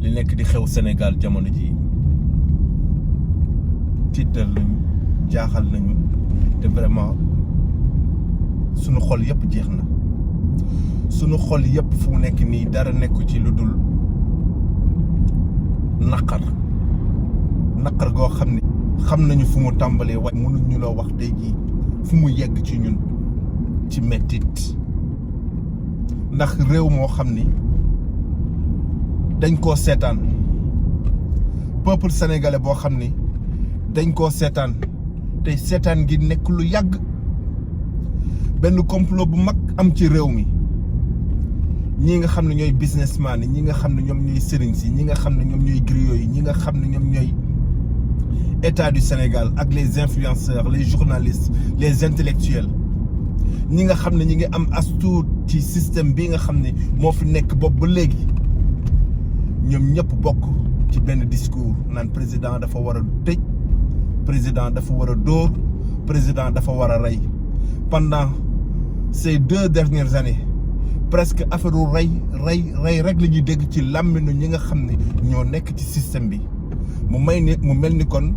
li nekk di xew Sénégal jamono ji tiital nañu jaaxal nañu te vraiment sunu xol yëpp jeex na sunu xol yëpp fu mu nekk nii dara nekku ci lu dul naqar goo xam ne xam nañu fu mu tàmbalee waaye mënuñu loo wax tey jii fu mu yegg ci ñun ci mettit ndax réew moo xam ni dañ koo seetaan peuple sénégalais boo xam ni dañ koo seetaan tey seetaan gi nekk lu yàgg benn complot bu mag am ci réew mi ñi nga xam ne ñooy businessman yi ñi nga xam ne ñoom ñooy sëriñ si ñi nga xam ne ñoom ñooy griots yi ñi nga xam ne ñoom ñooy état du Sénégal ak les influenceurs les journalistes les intellectuels ñi nga xam ne ñi ngi am astuut ci système bi nga xam ne moo fi nekk bopp ba léegi ñoom ñëpp bokk ci benn discours naan président dafa war a tëj président dafa war a dóor président dafa war a rey pendant ces 2 dernières années presque affaire u rey rek la ñuy dégg ci làmminu ñi nga xam ne ñoo nekk ci système bi mu mel ni kon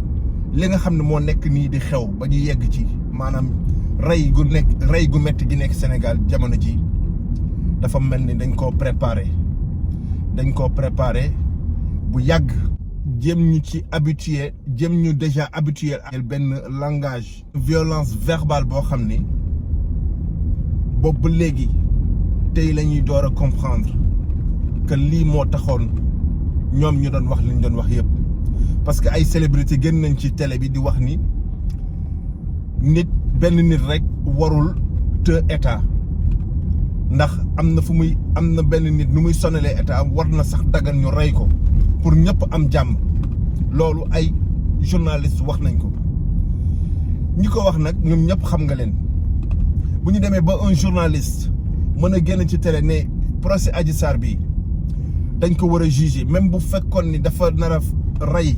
li nga xam ne moo nekk nii di xew ba ñu yegg ci maanaam rey gu metti gi nekk Sénégal jamono ji dafa mel ni dañ koo préparé bu yàgg jëm ñu ci habitué jëm ñu déjà habitué ak benn langage violence verbale boo xam ni boobu ba léegi tey la ñuy door a comprendre que lii moo taxoon ñoom ñu doon wax li ñu doon wax yëpp parce que ay célébrité génn nañ ci télé bi di wax ni benn nit rek warul te état ndax am na benn nit nu muy sonalee état war na sax dagan ñu rey ko pour ñëpp am jàmm loolu ay journaliste wax nañ ko ñi ko wax nag ñoom ñëpp xam nga leen bu ñu demee ba un journaliste mën a génn ci télé ne procès Adji Sarr bi dañ ko war a juger même bu fekkoon ni dafa nar a rey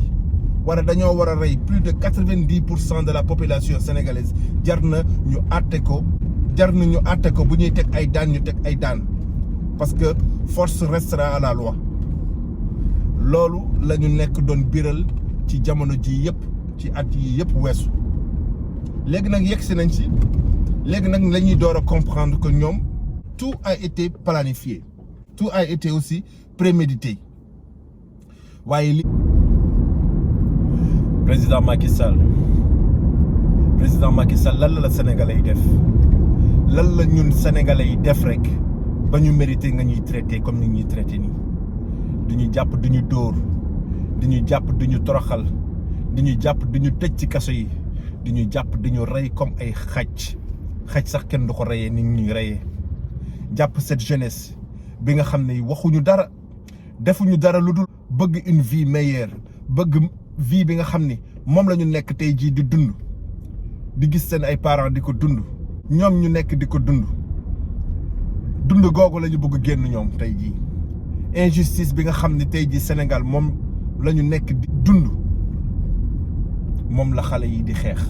wala dañoo war a rey plus de 90% de la population sénégalaise jar na ñu àtte ko bu ñuy teg ay daan ñu teg ay daan parce que force restera à la loi loolu la ñu nekk doon biral ci jamono ji yëpp ci at yi yëpp weesu léegi nag yegsi nañ ci léegi nag la ñuy door a comprendre que ñoom tout a été planifié tout a été aussi prémédité waaye li président Macky Sall lan la Sénégalais yi def lan la ñun Sénégalais yi def rek ba ñu mérité nga ñuy traité comme ni ñuy traité nii duñu jàpp duñu dóor duñu jàpp duñu toroxal duñu jàpp duñu tëj ci kaso yi duñu jàpp duñu rey comme ay xaj sax kenn du ko reyee ni ñuy reyee jàpp cette jeunesse bi nga xam ne waxuñu dara defuñu dara lu dul bëgg une vie meilleure bëgg vie bi nga xam ni moom la ñu nekk tey jii di dund di gis seen ay parents di ko dund ñoom ñu nekk di ko dund googu la ñu bëgg génn ñoom tey jii injustice bi nga xam ne tey jii Sénégal moom la ñu nekk di dund moom la xale yi di xeex